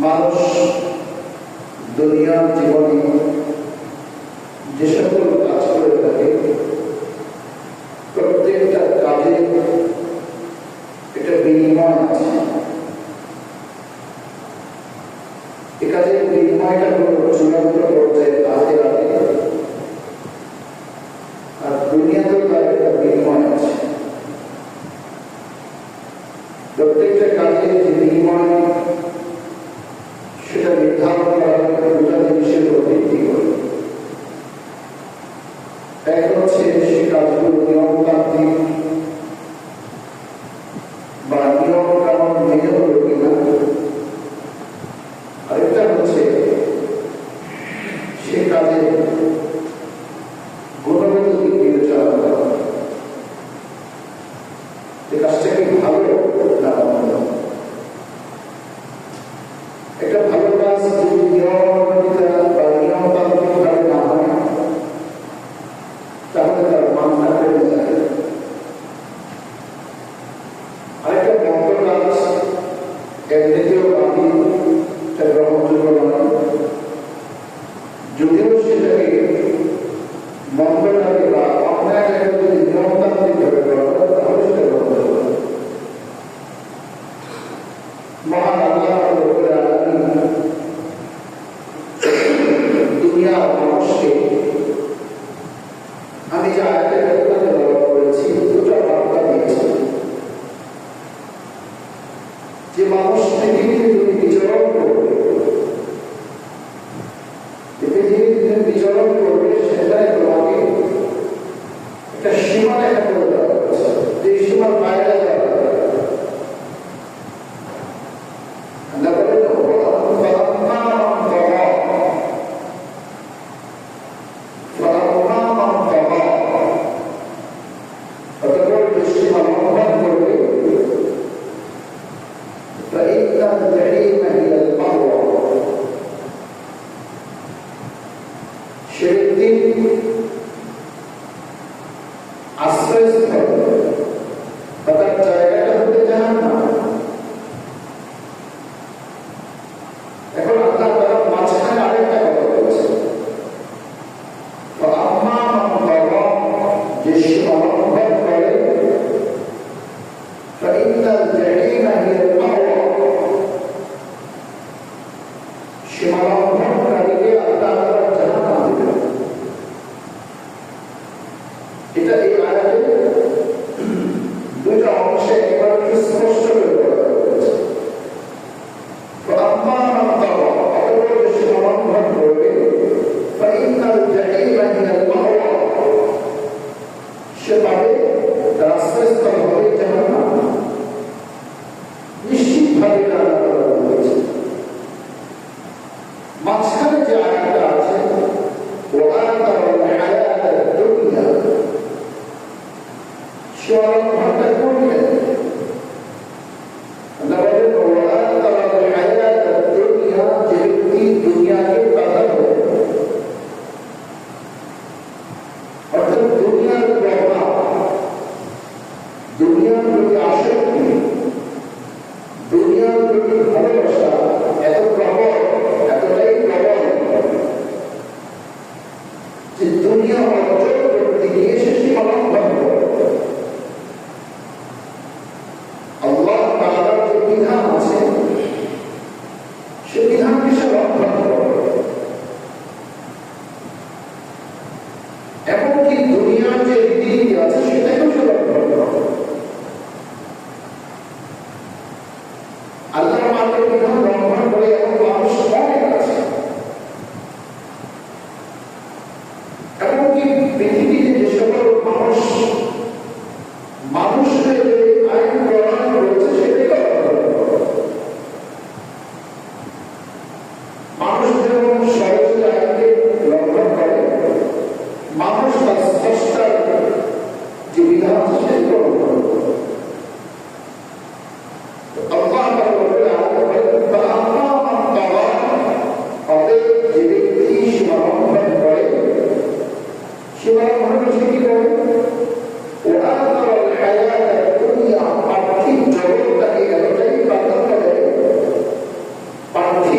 মানুষ দুনিয়ার জীবনে যে সকল কাজ করে থাকে প্রত্যেকটা কাজে এটা বিনিময় আছে। এ কাজের বিনিময়টা হল চূড়ান্ত পর্যায়ে আখিরাতে, আর দুনিয়াতেও তার একটা বিনিময় আছে। প্রত্যেকটা কাজের যে বিনিময় সেটা নির্ধারণ করা হয় দুটা জিনিসের উপর ভিত্তি করে। এক হচ্ছে সে কাজগুলো নিয়মতান্ত্রিক বা নিয়ম কানুন মেনে হলো কিনা, আরেকটা হচ্ছে সে কাজের গুণগত দিক বিবেচনা করা, যে কাজটা কি ভালো না মন্দ। একটা ভালো কাজ যদি নিয়মিতা বা নিয়মতান্ত্রিক ভাবে না হয় তাহলে তার মানটা কমে যায়। আরেকটা মন্দ কাজ এমনিতেও বাতিল, গ্রহণযোগ্য নয়, যদিও সেটাকে মন্দ লাগে বা অন্যায় যদি নিয়মতান্ত্রিক ভাবে করা হয় তাহলে সেটা গ্রহণযোগ্য। মহান আল্লাহ রাব্বুল আলামিন দুনিয়ার মানুষকে আমি যে আয়াতের কথা ব্যবহার করেছি দুটো বার্তা দিয়েছি। যে মানুষ পৃথিবীতে যদি বিচরণ করবে, পৃথিবীতে বিচরণ করবে, সেটাই তোমাকে একটা সীমা রেখা করে দেওয়া হয়েছে, যে সীমার বাইরে যাওয়া আশ্রয়স্থল বা তার জায়গাটা হতে জাহান্নাম। এখন আল্লাহ তাআলা মাঝখানে আরেকটা কথা বলেছেন, যে সীমা লঙ্ঘন করে সীমা লঙ্ঘনকারীকে আল্লাহ তাআলা জাহান্নাম দিবেন। এটা এই আয়াতে দুইটা অংশে একবার স্পষ্ট করে বলা হয়েছে। সে পাবে তার আশ্রয়স্থল হবে জাহান্নাম, নিশ্চিতভাবে হয়েছে। মাঝখানে যে আয়াতটা আছে সীমালঙ্ঘনটা করলেন। আল্লাহ বলেন যে ব্যক্তি দুনিয়াকে প্রাধান্য, অর্থাৎ দুনিয়ার প্রভাব, দুনিয়ার প্রতি আসক্তি, দুনিয়ার প্রতি ভালোবাসা এত প্রবল, এতটাই প্রবল যে দুনিয়া অর্জন করতে গিয়ে সে সীমালঙ্ঘন করে। আল্লাহ তাআলার যে বিধান আছে সে বিধানকে সে লঙ্ঘন করে, এমনকি দুনিয়ার যে রীতি আছে সেটাকেও সে লঙ্ঘন করে। আল্লাহ পাকের বিধান লঙ্ঘন করে এমন মানুষ অনেক আছে। এমনকি পৃথিবীতে যে সকল মানুষ মানুষের আইন প্রণয়ন করেছে সেটাকে মানুষ যেমন সহজে আইনকে লঙ্ঘন করে, মানুষ তার স্রষ্টার যে বিধান আছে সেটাকে লঙ্ঘন করে। যে ব্যক্তি সীমালঙ্ঘন করে, সীমালঙ্ঘন কি করে, ওরা পার্থিব জগৎটাকে এতটাই প্রাধান্য দেয়, পার্থিব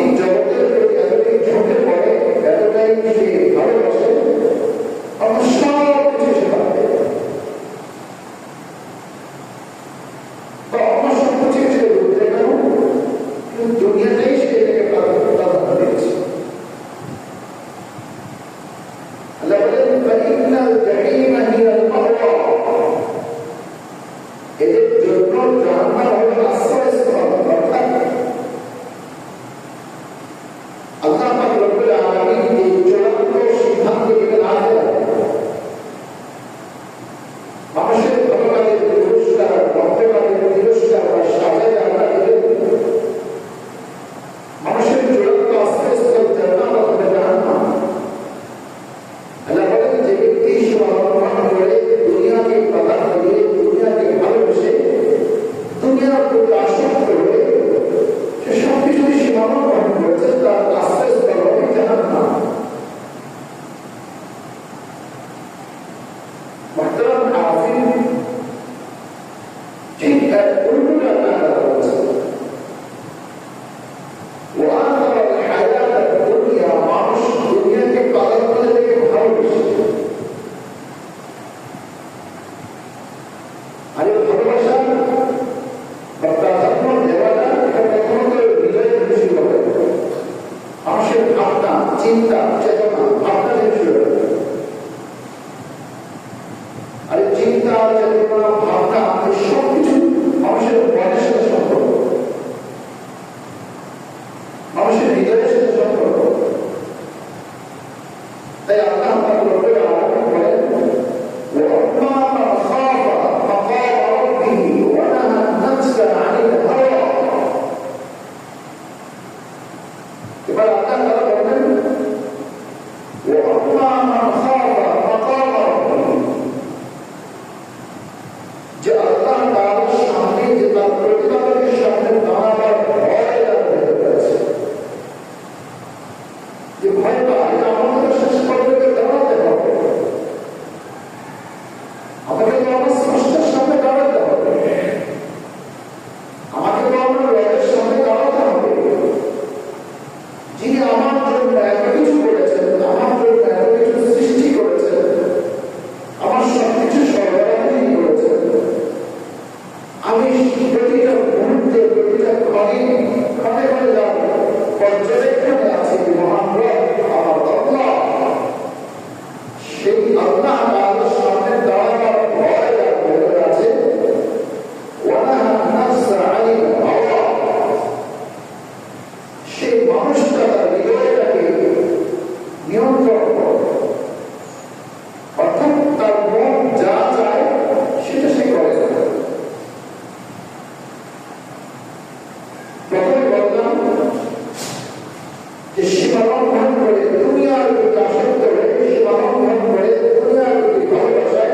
লঙ্ঘন করে দুনিয়ার প্রতি আসক্ত হয়ে সীমা লঙ্ঘন করে দুনিয়ার প্রতি ভালোবাসায়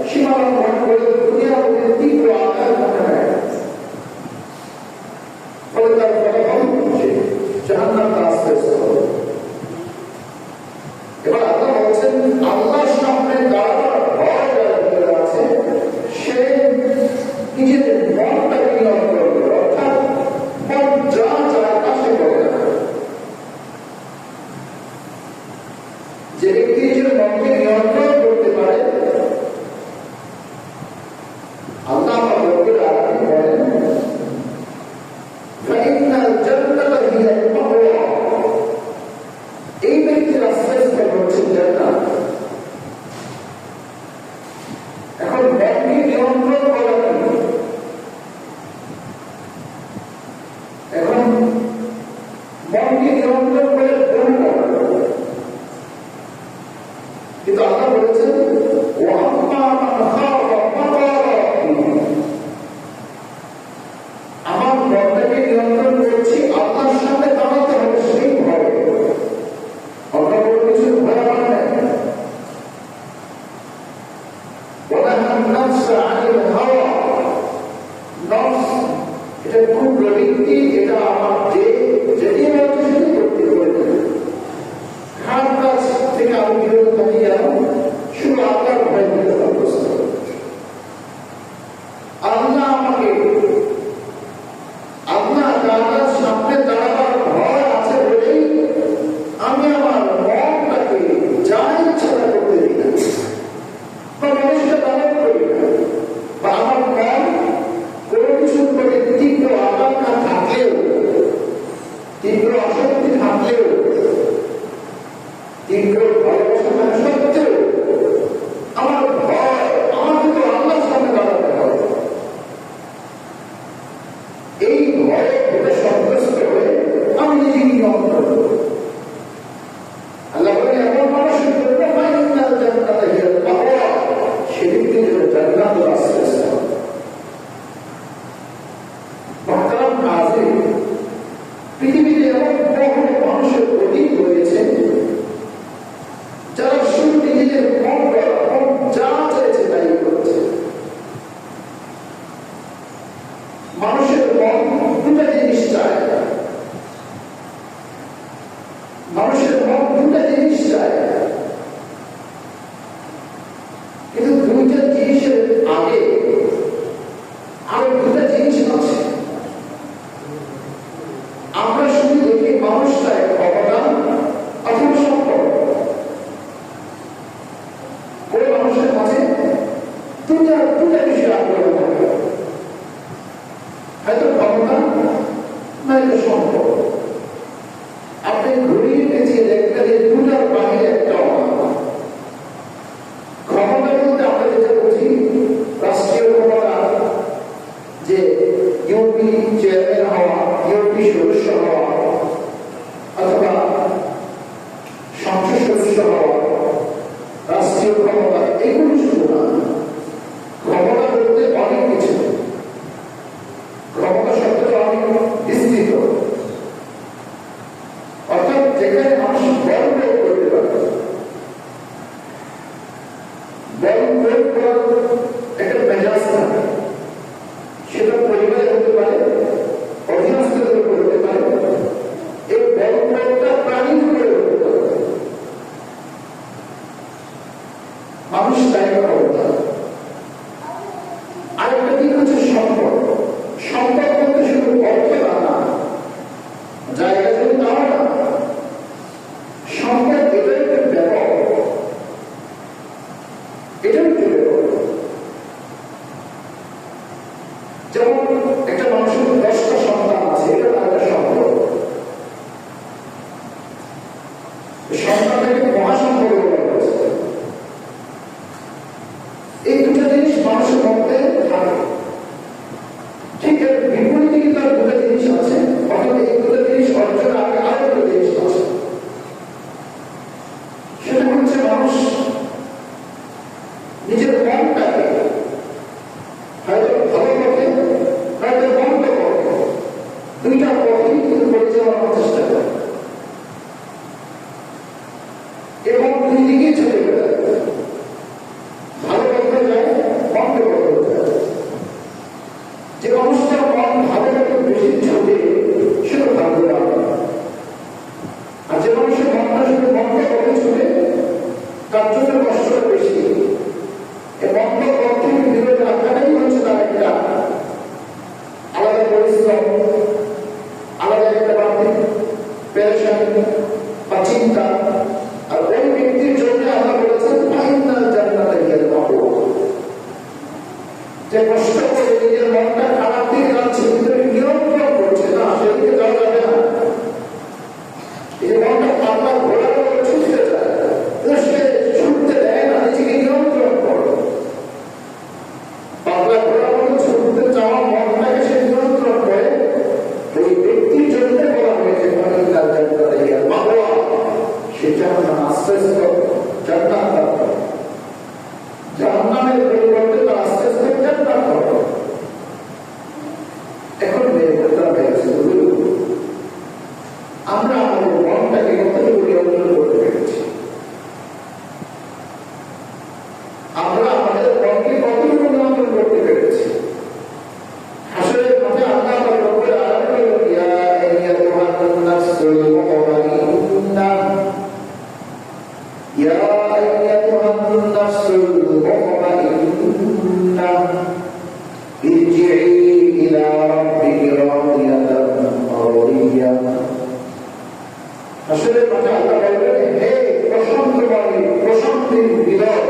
সীমা লঙ্ঘন করে দুনিয়ার প্রতি তীব্র আঘাত মনে হয় ফলে তার ফলাফল হচ্ছে জাহান্নাম রাস্তায় হবে। এবার আল্লাহ বলছেন আল্লাহর সামনে দাঁড়াবার ভয় যার ভিতরে আছে সে নিজের মনটাকে নিয়ন্ত্রণ করে, অর্থাৎ মন যা চায় তা সে করে না। যে ব্যক্তি নিজের মনকে নিয়ন্ত্রণ করতে পারে আল্লাহ আমার লোকের আরামে বলেন এই ব্যক্তির শ্রেষ্ঠ হচ্ছে জান্নাত। এখন মনকে নিয়ন্ত্রণ করা কি? এখন মনকে নিয়ন্ত্রণ করে ভুল করা, কিন্তু আল্লাহ বলেছেন ও আম্মা মান খাফা মাকাম রাব্বিহি, আমার মনটাকে নিয়ন্ত্রণ করছি আল্লাহর সামনে দাঁড়াতে হবে সেই ভয়। অন্য কোনো কিছু ভয় আমার নেই। ওয়ানাহান নাফসা আনিল হাওয়া, নফস এটা খুব প্রবৃত্তি, এটা আমার যেটি বলছে সেটি করতে পারে। খারাপ কাজ থেকে আমি বিরত থাকি যেন শুধু আল্লাহর ভয় দিতে অভ্যস্ত। আল্লাহ আমাকে আল্লাহ তাআলার সামনে দাঁড়াবার ভয় আছে বলেই আমি আমার মনটাকে যা ইচ্ছা তা করতে দিই না, বা মানুষকে দাঁড়ান করি না, বা আমার মন কোনো কিছুর প্রতি তীব্র আকাঙ্ক্ষা থাকলেও, তীব্র আসক্তি থাকলেও, তীব্র ভালোবাসা থাকা সত্ত্বেও আমার ভয়, আমাকে তো আল্লাহর সামনে দাঁড়াতে হবে। এই ভয়ে ভেবে সন্তুষ্ট হয়ে আমি নিজেকে নিয়ন্ত্রণ করব। আল্লাহ বলেন এমন মানুষের জন্য ফাইনাল জান্নাত হিয়াল মাওয়া, সেদিকে জান্নাত রাস্তা। মুহতারাম হাজির, পৃথিবীতে এমন বহু মানুষের অতীত রয়েছে যারা শুধু নিজেদের মন যা চাইছে তাই করছে। মানুষের মন দুটা জিনিস চায়, মানুষের মন দুটা জিনিস চায়, কিন্তু দুইটা জিনিসের আগে আরো দুটা জিনিস আছে। আমরা শুধু দেখি মানুষ চায় ক্ষমতা অথবা সম্পদ। কোন মানুষের মাঝে দুনিয়ার দুটা বিষয় আগ্রহ থাকে, হয়তো ক্ষমতা নয়তো সম্পদ। আপনি ঘুরিয়ে পেঁচিয়ে দেখবেন এই দুটার বাহিরে একটা ক্ষমতা বলতে আমরা যেটা বুঝি রাষ্ট্রীয় ক্ষমতা, যে ইউপি চেয়ারম্যান হওয়া, ইউপি সদস্য হওয়া, অথবা সংসদ সদস্য হওয়া, রাষ্ট্রীয় ক্ষমতা, এগুলো শুধু না। ক্ষমতা বলতে অনেক কিছু, ক্ষমতা শব্দটা অনেক বিস্তৃত, অর্থাৎ যেখানে মানুষ বল প্রয়োগ করতে পারে। বল প্রয়োগ করার একটা মেজাজ থাকে, সেটা পরিবারে হতে পারে, অধীনস্থদের উপর হতে পারে, পরিশ্রম, আলাদা একটা বাড়তি পেরেশানি বা চিন্তা। আর ওই ব্যক্তির জন্য আমরা বলেছেন ফাইনাল জান্নাতে গিয়ে পাবো, যে কষ্ট করে নিজের মনটা খারাপ দিকে যাচ্ছে কিন্তু নিয়ন্ত্রণ করছে না, সেদিকে যাওয়া যাবে না। এই মনটা পাতলা ঘোড়া করে ছুটতে যায়, সে ছুটতে দেয় না, নিজেকে নিয়ন্ত্রণ করে। পাতলা ঘোড়া করে ছুটতে যাওয়া মনটাকে সে নিয়ন্ত্রণ করে। ওই ব্যক্তির জন্য বলা হয়েছে ফাইনাল জান্নাতে গিয়ে পাবো, সেটা আমরা আস্তে আস্তে জান্নাত পাবো। জাহান্নামের পরিবর্তে আস্তে আস্তে জান্নাত পাবো। এখন আমরা আমাদের মনটাকে কতটুকু নিয়ন্ত্রণ করতে পেরেছি? আমরা আমাদের মনকে কতটুকু নিয়ন্ত্রণ করতে পেরেছি? হাসরের মাঠে আল্লাহ রব্বুল আলামিন ইয়া আইয়ুহান নাফসুল মুতমাইন্নাহ ইয়া আইয়ুহান নাফসুল মুতমাইন্নাহ ইরজিই ইলা রাব্বিকি রাদিয়াতান মারদিয়াহ। হাসরের মাঠে আল্লাহ বলবেন, হে প্রশান্তময় প্রশান্তির হৃদয়,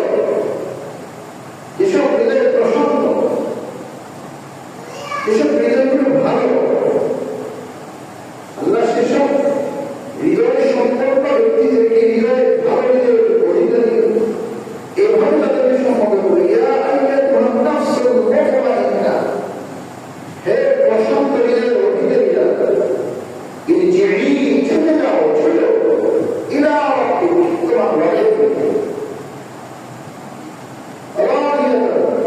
যেসব হৃদয় প্রশান্ত, যেসব হৃদয়গুলো ভালো, আল্লাহ সেসব হৃদয় সম্পন্ন ব্যক্তিদেরকে হৃদয় ভালো হৃদয়ের অধিকারী এভাবে তাদেরকে সম্বোধন করে, ইয়া আইয়ুহান নাফসুল মুতমাইন্নাহ, হে প্রশান্ত হৃদয়ের অধিকারীরা, ইরজিই, চলে যাও, চলে ইলা রাব্বিকি, তোমার রবের দিকে, রাদিয়াতান,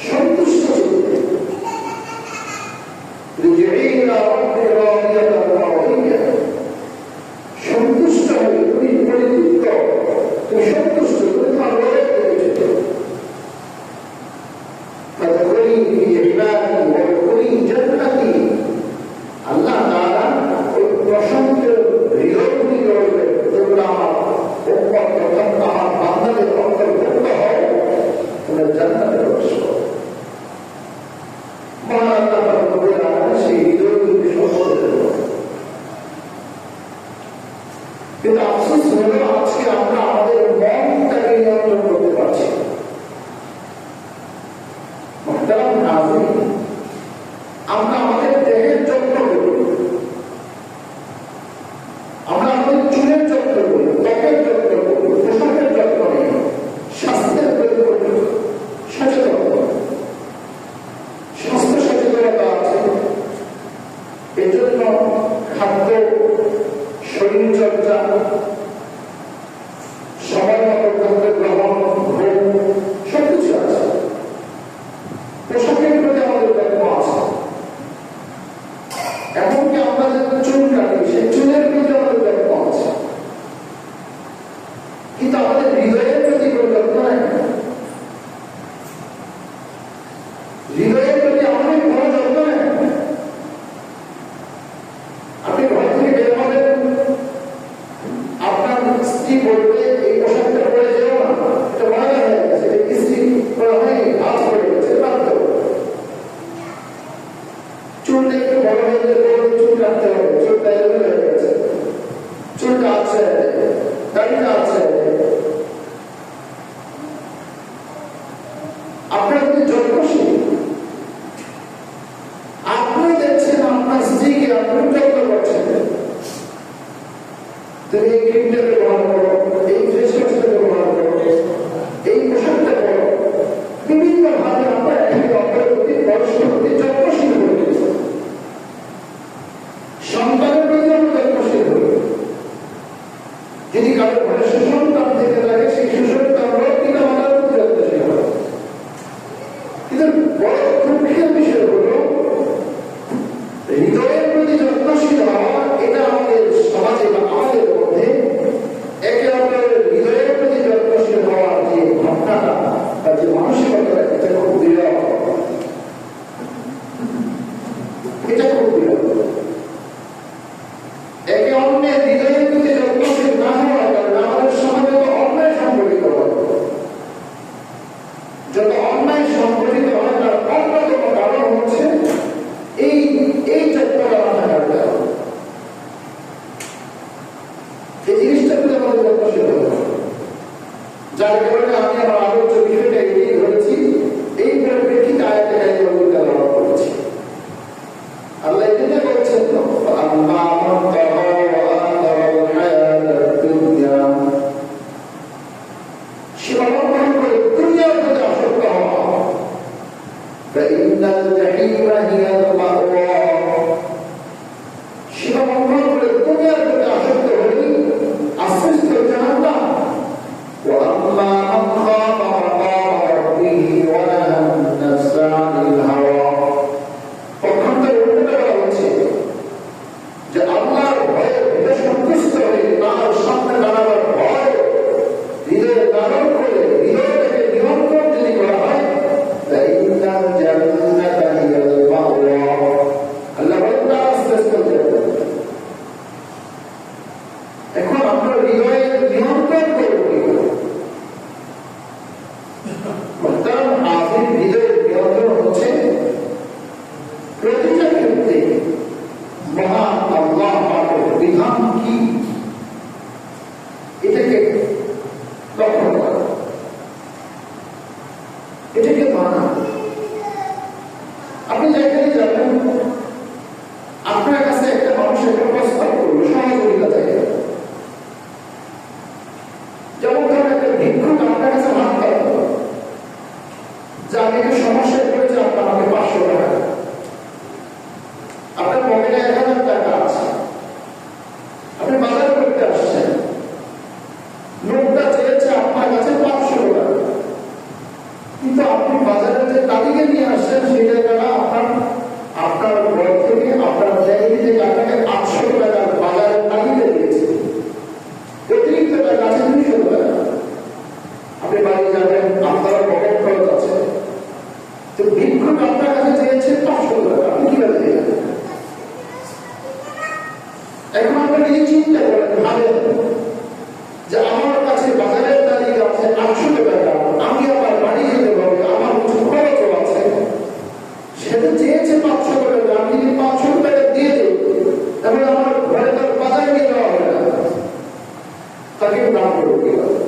সন্তুষ্ট চিত্তে, ইরজিই ইলা রাব্বিকি রাদিয়াতান মারদিয়াহ, সন্তুষ্ট হয়ে তুমি পরিতৃপ্ত, তুমি সন্তুষ্ট, তুমি তোমার রবের দিকে চলে। ফাদখুলি ফি ইবাদি ওয়াদখুলি জান্নাতি, আল্লাহ তাআলা ওই প্রশান্ত হৃদয়গুলি রয়েছে, যেগুলো আমার উম্মত তথা আমার বান্দাদের অন্তর্ভুক্ত হয়, তোমরা জান্নাতে প্রবেশ করো। মহান আল্লাহ রব্বুল আলামিন সেই হৃদয়গুলিকে সম্বোধন করেন। কিন্তু আফসোস হলো আজকে আমরা আমাদের মনটাকে নিয়ন্ত্রণ করতে পারছি না। মুহতারাম নাযিরিন, আমরা আমাদের দেহের যত্ন করি, আমরা আমাদের চুলের যত্ন করি, ত্বকের যত্ন করি, পোশাকের যত্ন নেই, স্বাস্থ্যের প্রতি সচেতন, স্বাস্থ্য সচেতনতা আছে। এজন্য খাদ্য, শরীরচর্চা, সময় মতো খাদ্য গ্রহণ, ঘুম, সবকিছু আছে। পোশাকের প্রতি আমাদের যত্ন আছে, এমনকি আমরা যে চুল কাটি সেই চুলের প্রতি আমাদের যত্ন আছে। কিন্তু আমাদের হৃদয়ের প্রতি কোনো যত্ন নেই। হৃদয়ের প্রতি আমাদের কোনো যত্ন নেই। আপনি ঘর থেকে বের হবেন, আপনার স্ত্রী বলবে এই পোশাকটা পরে যেও না, এটা ময়লা হয়ে গেছে, স্ত্রী করা হয়নি, হাত পড়ে গেছে, বাধ্য। চুলটা একটু বড় হয়ে গেলে চুল কাটতে হবে, চুলটা এলোমেলো হয়ে গেছে, চুলটা আছে, দাড়িটা আছে। আপনার যদি যত্নশীল, আপনি দেখছেন আপনার স্ত্রীকে আপনি যত্ন করছেন, তুমি এই ক্রিমটা ব্যবহার করো, এই ফেস ওয়াশটা ব্যবহার করো, এই পোশাকটা করো, বিভিন্ন ভাবে আমরা একে অপরের প্রতি পরস্পর প্রতি যত্নশীল হয়ে গেছি। সন্তানের প্রতি আমরা যত্নশীল হই। যদি কারো ঘরে সুসন্তান থেকে থাকে, সেই সুসন্তানরাও কিনা আমাদের প্রতি যত্নশীল হয়। কিন্তু বড় দুঃখের বিষয় হলো হৃদয়ের প্রতি যত্নশীল হওয়া, এটা আমাদের সমাজে বা আমাদের মধ্যে যার কারণে আমি আমার আলোচ্য বিষয়টা এগিয়ে ধরেছি, এই পরিপ্রেক্ষিতে আয়াতে কারিমা তেলাওয়াত করেছি। আল্লাহ এটা বলছেন তো, আম্মা মান তাগা ওয়া আতারাল হায়াতাদ দুনিয়া, সীমালঙ্ঘন করে দুনিয়ার প্রতি আসক্ত হওয়া, ফাইন্নাল জাহিমা হিয়াল মাওয়া, সীমালঙ্ঘন করে দুনিয়ার প্রতি আসক্ত হলে আশ্রয়স্থল জাহান্নাম। ওয়া আম্মা মান খাফা মাকাম রাব্বিহি ওয়া নাহা আন-নাফসা আনিল হাওয়া, পক্ষান্তরে উল্টোটা বলা হচ্ছে যে আল্লাহর ভয়ে ভীত সন্তুষ্ট হয়ে তার সামনে দাঁড়াবার ভয় হৃদয়ে ধারণ করে হৃদয়টাকে নিয়ন্ত্রণ যদি করা হয়, ফাইন্নাল জান্নাতা হিয়াল মাওয়া, আল্লাহ বলেন তার আশ্রয়স্থল জান্নাত। এখন আমরা হৃদয়ের নিয়ন্ত্রণ করব কি করে? মুহতারাম হাজির, হৃদয়ের নিয়ন্ত্রণ হচ্ছে প্রতিটা ক্ষেত্রে মহান আল্লাহ পাকের বিধান কি এটাকে লক্ষ্য করা, এটাকে মানা। আপনি যেখানে যাবেন, আপনার কাছে একটা মানুষ একটা প্রস্তাব করবে সহযোগিতা চাইবে, যেমন ধরেন একটা ভিক্ষুক আপনার কাছে হাত পাতল যে আমি একটা সমস্যায় পড়েছি, আপনার আমাকে 500 টাকা, আপনার পকেটে 1000 টাকা আছে, আপনি বাজার করতে আসছেন, লোকটা চেয়েছে আপনার কাছে 500 টাকা, কিন্তু আপনি বাজারে যে তালিকা নিয়ে আসছেন সেই টাকাটা আপনার ঘর থেকে আপনার ফ্যামিলি থেকে আপনাকে 800 টাকার বাজারের তালিকা দিয়েছে, অতিরিক্ত টাকা আছে 200 টাকা। আপনি বাড়ি যাবেন, আপনার পকেট খরচ আছে, তো ভিক্ষুক আপনার কাছে চেয়েছে 500 টাকা, আপনি কিভাবে দেবেন? এখন আপনাকে এই চিন্তা করেন, ভাবেন যে আমার কাছে বাজারের তালিকা আছে 800 টাকা, আমি আমার বাড়ি যেতে পারবো, আমার কিছু খরচও আছে, সেটা চেয়েছে 500 টাকা, আমি যদি 500 টাকা দিয়ে দিই তাহলে আমার ঘরে তার বাজার নিয়ে দেওয়া হবে না, তাকে দাম করবো কিভাবে?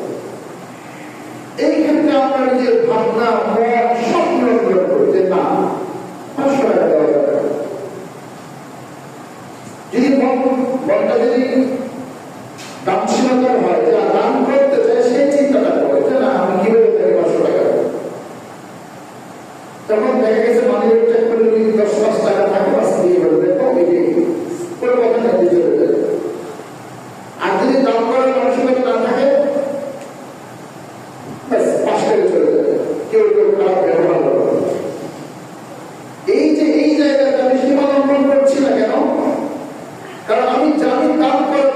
এই ক্ষেত্রে আমরা নিজের ভাবনা মন সব নিয়ন্ত্রণ করতে না 500 টাকা দেওয়া যাবে। যদি মনটা যদি দানশীলতার হয়, যারা দান করতে চায় সেই চিন্তাটা করে যে না আমি কিভাবে তাকে 500 টাকা দেবো, তখন দেখা গেছে মানিব্যাগ চেক করে যদি 10 টাকা থাকে বাস দিয়ে বলবে তো কোনো কথা নিয়ে চলে যাবে। আর যদি দান করার মানসিকতা না থাকে ব্যাস 5 টাকা চলে যাবে, কেউ কেউ খারাপ ব্যবহার করবে। এই যে এই জায়গাটা আমি সীমা লঙ্ঘন করছি না কেন? কারণ আমি জানি দান করার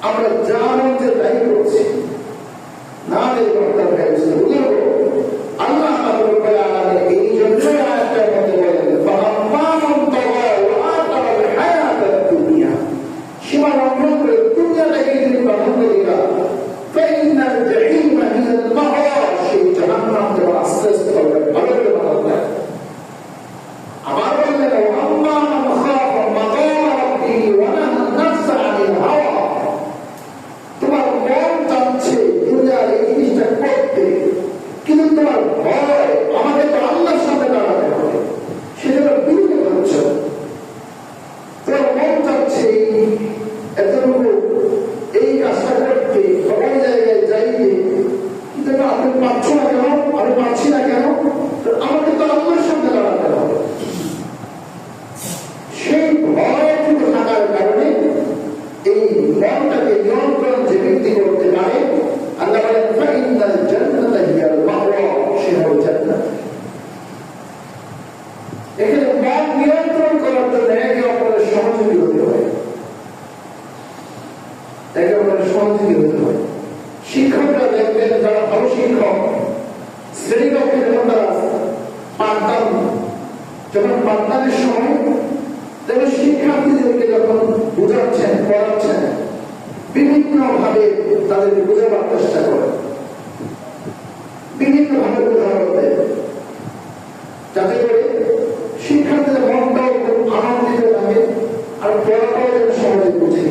আমরা যা মধ্যে তাই করছি না দেখবো আল্লাহ এই জন্যই আয়াতটার মধ্যে বলেন সীমা লঙ্ঘন করে দুনিয়াটাকে যদি প্রাধান্য দিলা সেই জাহান্নাম যেমন আস্তে আস্তে হবে ভালো করে বানাতে হয়। আবার বললেন তোমার মন চাচ্ছে দুনিয়ার এই জিনিসটা করতে, কিন্তু তোমার ভয় আমাকে তো আল্লাহর সাথে দাঁড়াতে হবে, সেটা বিরুদ্ধে ভাবছ। তোমার মন চাচ্ছে এতটুকু এই কাজটা করতে, ওই জায়গায় যাইতে, কিন্তু আপনি পাচ্ছ না কেন, আমি পাচ্ছি না কেন, আমাকে তো আল্লাহর সাথে দাঁড়াতে হবে। সেই ভয়টুকু থাকার কারণে এই মনটাকে নিয়ন্ত্রণ যে ব্যক্তি করতে পারে, আল্লাহ বলেন ফাইনাল জান্নাত হিয়াল মাওয়া, সে হবে জান্নাত। এখানে মন নিয়ন্ত্রণ করার জন্য একে অপরের সহযোগী হতে হয়, একে অপরের সহযোগী হতে হয়। শিক্ষকরা দেখবেন যারা ভালো শিক্ষক, শ্রেণীকক্ষে যখন তারা পাঠদানের সময় তবে শিক্ষার্থীদেরকে যখন বোঝাচ্ছেন, পড়াচ্ছেন, বিভিন্ন ভাবে তাদেরকে বোঝাবার চেষ্টা করেন, বিভিন্ন ভাবে উদাহরণ দেন, যাতে করে শিক্ষার্থীদের মনটাও খুব আনন্দিত থাকে আর পড়াটাও যেন সহজে বুঝে।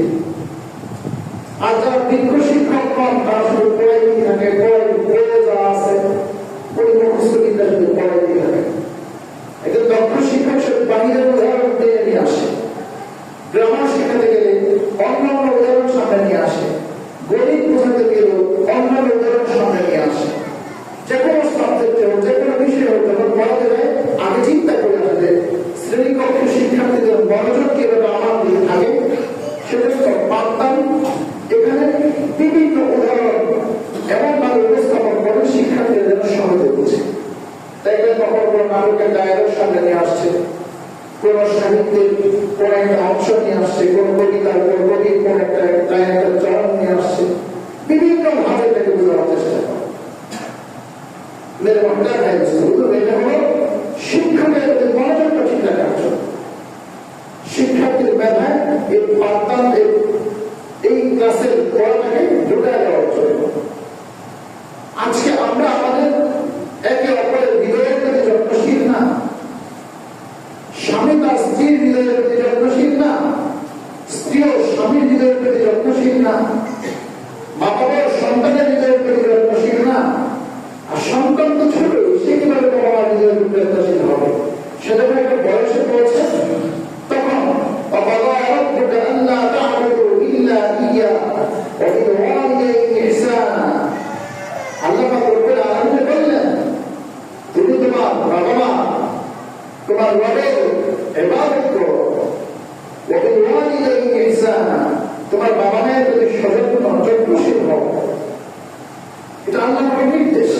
আর যারা বিজ্ঞ শিক্ষক নন তারা শুধু পড়াই থাকে, পড়ে যা আছে ওই মুখস্থ বিদ্যা শুধু পড়াই থাকে। একজন দক্ষ শিক্ষক সে বাহিরের উদাহরণ দিয়ে নিয়ে আসে, গ্রামার শেখাতে গেলে অন্যান্য উদাহরণ সামনে নিয়ে আসে, গণিত বোঝাতে গেলেও অন্যান্য উদাহরণ সামনে নিয়ে আসে। যে কোনো সাবজেক্টে হোক, যে কোনো বিষয় হোক, যখন পড়াতে যায় আগে চিন্তা করে আসলে শ্রেণীকক্ষের শিক্ষার্থীদের মনোযোগ কিভাবে আমার দিকে থাকে সেটা পারতাম। এখানে বিভিন্ন উদাহরণ এমন ভাবে উপস্থাপন করেন শিক্ষার্থীরা যেন সহজে বুঝে। তাই কখনো কোনো নাটকের ডায়লগ সামনে নিয়ে আসছে, কোন সাহিত্যের কোন একটা অংশ নিয়ে আসছে, কোন কবিতার কোন কবির কোন একটা চরণ নিয়ে আসছে, বিভিন্ন ভাবে তাকে বোঝানোর চেষ্টা করে। এটা হলো শিক্ষকের মনোযোগটা ঠিক রাখার জন্য, শিক্ষার্থীর মেধায় এই পাঠদান এই ক্লাসের পড়াটাকে ঢুকায় দেওয়ার জন্য। আজকে আমরা আমাদের একে অপরের হৃদয়ের প্রতি যত্নশীল না, স্বামী তার স্ত্রীর হৃদয়ের প্রতি যত্নশীল না, স্ত্রীও স্বামীর হৃদয়ের প্রতি যত্নশীল না, মা বাবার সন্তানের হৃদয়ের প্রতি যত্নশীল না। আর সন্তান তো ছোট, সে কিভাবে বাবা হৃদয়ের প্রতি যত্নশীল হবে? সেটা একটা বয়সে পৌঁছে তখন তুমি তোমার বাবা মা, তোমার রবের ইবাদত করো, তোমার বাবা মায়ের প্রতি সচেতন যত্নশীল হও। এটা আল্লাহর নির্দেশ।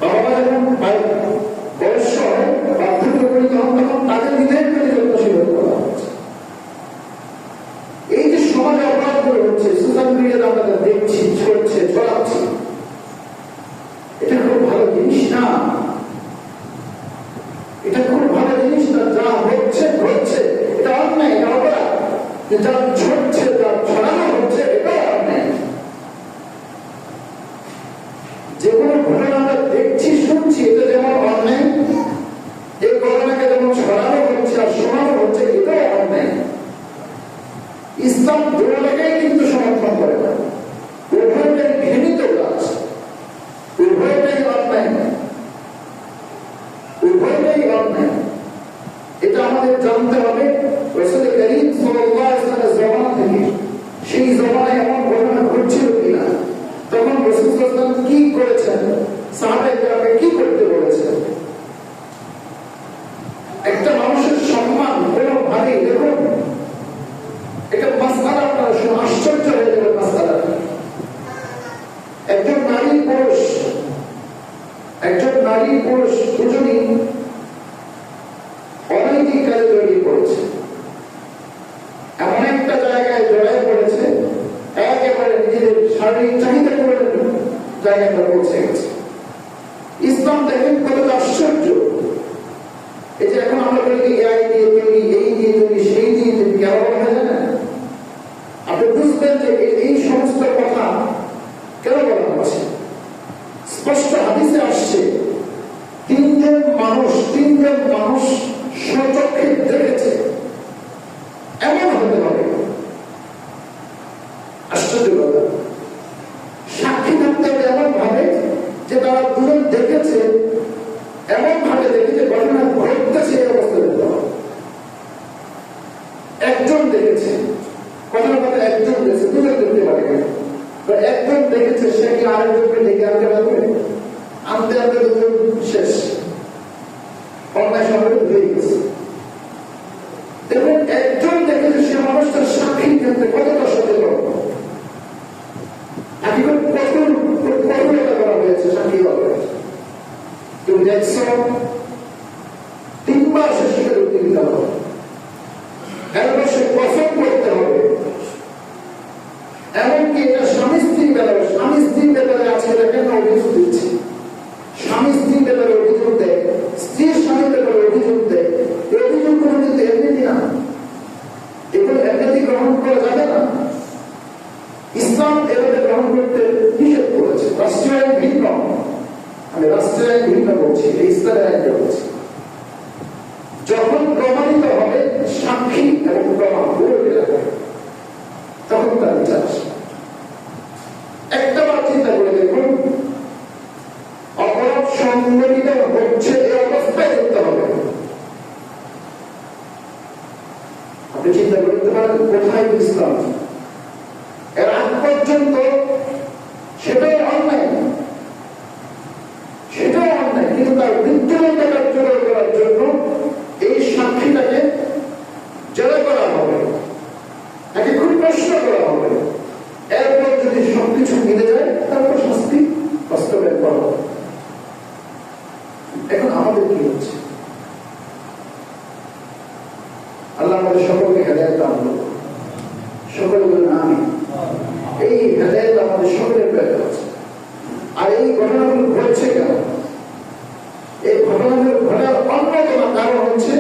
বাবা মা যখন বয়স্ক হয়, বার্ধক্য পরিণত হন, তখন তাদের হৃদয়ের প্রতি যত্নশীল হতে বলা হচ্ছে। এই যে সমাজে অপরাধগুলো হচ্ছে, সোশ্যাল মিডিয়াতে আমরা দেখছি, ছড়াচ্ছি, এটা খুব ভালো জিনিস না, এটা খুব ভালো জিনিস না। যা হচ্ছে এটা অন্যায়, এটা অপরাধ। যা ছড়ছে, যা ছড়ানো হচ্ছে, এটা অন্যায়। যে কোনো ঘটনা আমরা দেখছি, শুনছি, এটা যেমন অন্যায়, এই ঘটনাকে যেমন ছড়ানো হচ্ছে আর শোনানো হচ্ছে, এটাও অন্যায়। ইসলাম দুটোটাকেই কিন্তু সমর্থন করে না, উভয়টাই ঘৃণিত কাজ, উভয়টাই অন্যায়, উভয়টাই অন্যায়। এটা আমাদের জানতে হবে। রাসূল কারীম সাল্লাল্লাহু আলাইহি ওয়াসাল্লামের জমানা থেকে সেই জমানায় এমন ঘটনা ঘটছিল কিনা, তখন রাসূল সাল্লাল্লাহু আলাইহি ওয়াসাল্লাম কি করেছেন, সাহাবায়ে-কেরামকে কি করতে বলেছেন। একটা মানুষের সম্মান কোনোভাবেই, দেখুন এটা মাসআলা, আপনারা শুনে আশ্চর্য হয়ে যাবে মাসআলাটা। একজন নারী পুরুষ দুজনই অনৈতিক কাজে জড়িয়ে পড়েছে, এমন একটা জায়গায় জড়ায় পড়েছে শারীরিক চাহিদা করে জায়গাটা পৌঁছে গেছে। ইসলাম দেখেন কতটা আশ্চর্য। এই যে এখন আমরা বলি এআই দিয়ে তৈরি, এই দিয়ে তৈরি, সেই দিয়ে তৈরি, কেন বলা হয় জানেন? আপনি বুঝবেন যে এই সমস্ত কথা কেন বলা হচ্ছে। স্পষ্ট হাদিসে আসছে তিনজন মানুষ স্বচক্ষে দেখেছে, এমন হতে হবে। আশ্চর্য কথা, সাক্ষী থাকতে হবে এমন ভাবে যে তারা দুজন দেখেছে, এমন ভাবে দেখেছে ঘটনা ঘটতেছে এই অবস্থা দেখতে হবে। একজন দেখেছে, ঘটনা কথা একজন দেখেছে, দুজন দেখতে পারে না। একজন দেখেছে, সে কি আরেকজনকে ডেকে আনতে পারবে? আনতে আনতে দুজন শেষ, অন্যায় সঙ্গে হয়ে গেছে। দেখুন, একজন দেখেছে, সে মানুষটার সাক্ষীর ক্ষেত্রে কতটা সচেতন, কঠোরতা করা হয়েছে সাক্ষী হবে। তুমি দেখছ 3 বার সে শিখে উত্তীর্ণ হবে, এরপর সে কসম করতে হবে। এমনকি এটা স্বামী স্ত্রীর ব্যাপারে আজকে দেখেন না অভিযোগ দিচ্ছে, স্বামী স্ত্রীর ব্যাপারে অভিযোগ দেয়, স্ত্রীর স্বামীর ব্যাপারে অভিযোগ দেয়। এই অভিযোগগুলো কিন্তু এমনি না, এগুলো এমনি গ্রহণ করা যাবে না। ইসলাম এভাবে গ্রহণ করতে নিষেধ করেছে। রাষ্ট্রীয় আইন ভিন্ন, আমি রাষ্ট্রীয় আইন ভিন্ন বলছি, ইসলামের আইনটা বলছি। যখন প্রমাণিত হবে সাক্ষী এবং প্রমাণ তখন তার বিচার আসে। একটা বার চিন্তা করে দেখুন, অপরাধ সংগঠিত হচ্ছে এই অবস্থায় করতে হবে। আপনি চিন্তা করতে পারেন কোথায় ইসলাম? এর আগ পর্যন্ত সেটাই অন্যায়, কিন্তু তার মৃত্যুদণ্ড কার্যকর করার জন্য এই সাক্ষীটাকে জেরা করা হবে, তাকে খুব প্রশ্ন করা হবে। এরপর যদি সবকিছু মিলে যায় তারপর শাস্তি বাস্তবায়ন করা হবে। এখন আমাদের কি হচ্ছে? আল্লাহ আমাদের সকলকে হেদায়েত দান করুন, সকলে বলেন আমিন। এই হেদায়েত আমাদের সকলের ব্যাপারে আছে। আর এই ঘটনাগুলো ঘটছে কেন? এই ঘটনাগুলো ঘটার অন্যতম কারণ হচ্ছে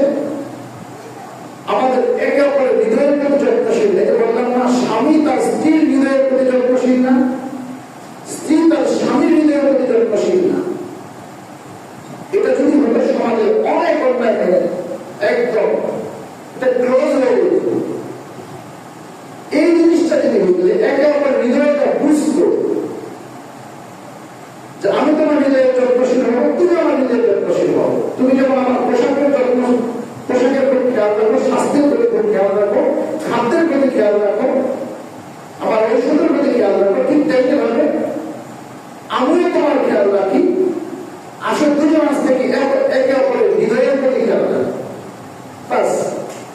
আমাদের একে অপরের হৃদয়ের প্রতি যত্নশীল। একে বললাম না, স্বামী তার স্ত্রীর হৃদয়ের প্রতি যত্নশীল না, স্ত্রী তার স্বামীর হৃদয়ের প্রতি যত্নশীল না। এটা যদি হতো সমাজে অনেক অন্যায় থাকে, একদম এটা ক্লোজ হয়ে যেত। এই জিনিসটা যদি হতো, একে অপরের হৃদয়টা বুঝতো যে আমি তোমার হৃদয়ের যত্নশীল হবো, তুমি আমার হৃদয়ের যত্নশীল হবো। তুমি যেমন আমার পোশাকের প্রতি খেয়াল রাখো, স্বাস্থ্যের প্রতি খেয়াল রাখো, খাদ্যের প্রতি খেয়াল রাখো, আমার ঔষধের প্রতি খেয়াল রাখো, ঠিক তেমনি ভাবে আমিও তোমার খেয়াল রাখি। আসলে দুজন আজ থেকে একে অপরের হৃদয়ের প্রতি খেয়াল রাখো, বাস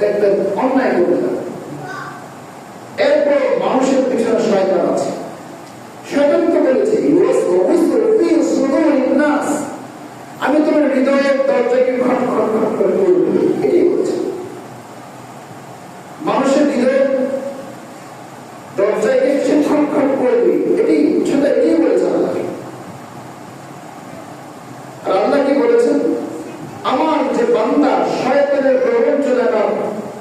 দেখবেন অন্যায় করবে না। এরপর মানুষের পিছনে শয়তান আছে। শয়তান তো বলেছে আমি তোমার হৃদয়ের দরজাকে ঘট ঘট ঘট করে করবো, এটাই বলছে। মানুষের হৃদয়ের দরজাকে সে খট খট করবে, এটাই শুধু এটাই বলেছে আল্লাহ। আর আল্লাহ কি বলেছেন? আমার যে বান্দা শয়তানের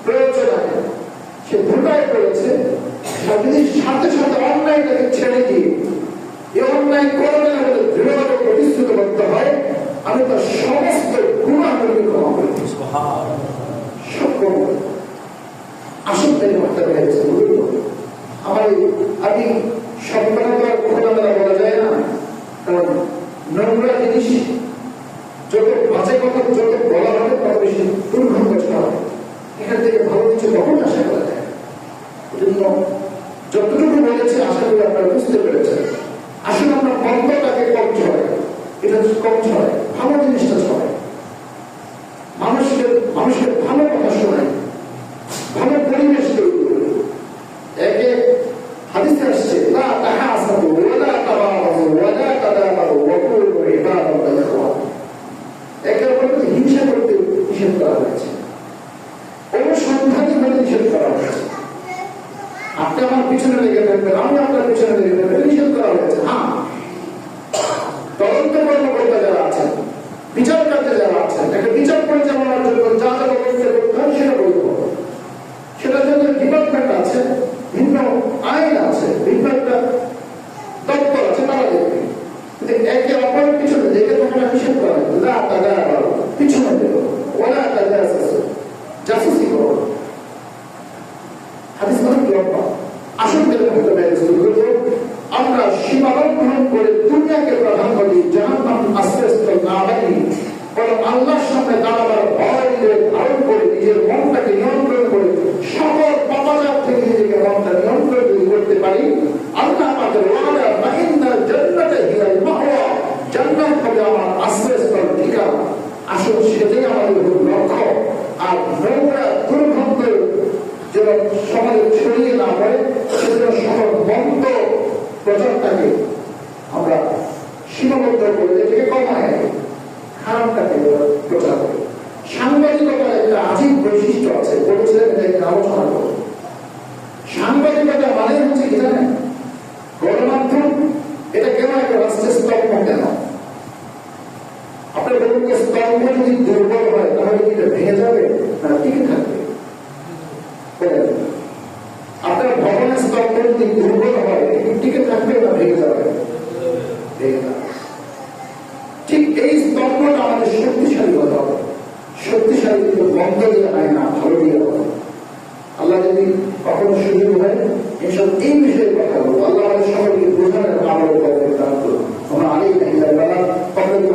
প্ররোচনায় সে ধোঁকায় পড়েছে, যদি সাথে সাথে অন্যায়টাকে ছেড়ে দিয়ে এই অন্যায় করবে না বলে দৃঢ়ভাবে প্রতিশ্রুত করতে হয়, আমি তার সমস্ত গুনাহকে ক্ষমা করে দিই। আসল তাই মাত্রা হয়েছে। আমি সম্পাদনা খোলামেলা বলা যায় না, কারণ নোংরা জিনিস যত বাজে কথা যত বলা হবে তত বেশি দুর্গন্ধ ছড়াবে। এখান থেকে ভালো কিছু কখন আশা করা যায়? এজন্য যতটুকু বলেছে আশা করি আপনারা বুঝতে পেরেছেন। আসলে আমরা বন্ধটাকে কম ছড়াই, এটা কম ছড়াই, ভালো জিনিসটা ছড়াই, মানুষকে ভালো কথা শোনাই, ভালো পরিবেশ তৈরি করি। একে হাদিসে আসছে লা তাহাসাদু ওয়ালা তাবাগু ওয়ালা তাদাবারু ওয়া কুনু ইবাদাতাল ইখওয়ান। একে অপরকে হিংসা করতে নিষেধ করা হয়েছে, অনুসন্ধানী হতে নিষেধ করা হয়েছে। আপনি আমার পিছনে লেগে থাকবেন, আমি আপনার পিছনে লেগে থাকবেন, নিষেধ করা হয়েছে। হ্যাঁ, তদন্ত কর্মকর্তা যারা আছেন, বিচার কার্যে যারা আছেন, একটা বিচার পরিচালনার জন্য যা যা ব্যবস্থা করতে হয় সেটা বলতে হবে। সেটার জন্য ডিপার্টমেন্ট আছে, ভিন্ন আইন আছে, ভিন্ন একটা দপ্তর আছে, তারা দেখবে। কিন্তু একে অপরের পিছনে লেগে থাকাটা নিষেধ করা হয় না, তারা পিছনে দেবো, ওরা তাদের জাসুসি করো। হাদিস মানে কি অব্বা আসল আমরা সীমালঙ্ঘন করে দুনিয়াকে প্রাধান্য দিই, জাহান্নাম আশ্রয়স্থল না বানিয়ে বরং আল্লাহর সামনে দাঁড়াবার ভয় ধারণ করে নিজের মনটাকে নিয়ন্ত্রণ করে সকল পাপাচার থেকে নিজেকে মনটা নিয়ন্ত্রণ যদি করতে পারি, আল্লাহ আমাদের ওয়াদা মাহিন্দার জান্নাতে হিয়াল মাহওয়া, জান্নাত হবে আমার আশ্রয়স্থল, ঠিকানা। আসল সেটাই আমাদের লক্ষ্য। আর নোংরা দুর্গন্ধ যেন সমাজে ছড়িয়ে না পড়ে, সেজন্য সকল বন্ধ প্রচারটাকে আমরা সীমাবদ্ধ করে এটাকে কমায় খারাপটাকে প্রচার করি। সাংবাদিকতার একটা আজীব বৈশিষ্ট্য আছে, বলেছিলেন এটা একটা আলোচনা করব। সাংবাদিকতা মানে হচ্ছে কি জানেন, গণমাধ্যম এটা কেন একটা রাষ্ট্রের স্তম্ভ কেন? আপনার বলুন, স্তম্ভ যদি দুর্বল হয় তাহলে কি এটা ভেঙে যাবে না টিকে থাকবে? আপনার ভবনের স্তম্ভ যদি দুর্বল হয় টিকে থাকবে না ভেঙে যাবে? ভেঙে যাবে। ঠিক এই স্তম্ভটা আমাদের শক্তিশালী হতে হবে। শক্তিশালী কিন্তু বন্ধ দিয়ে হয় না, ভালো দিয়ে হবে। আল্লাহ যদি কখনো সুযোগ হয় এসব এই বিষয়ে কথা বলবো। আল্লাহ আমাদের সকলকে বোঝানোর এবং আমাদের দান করুন। আমরা আগে কখনো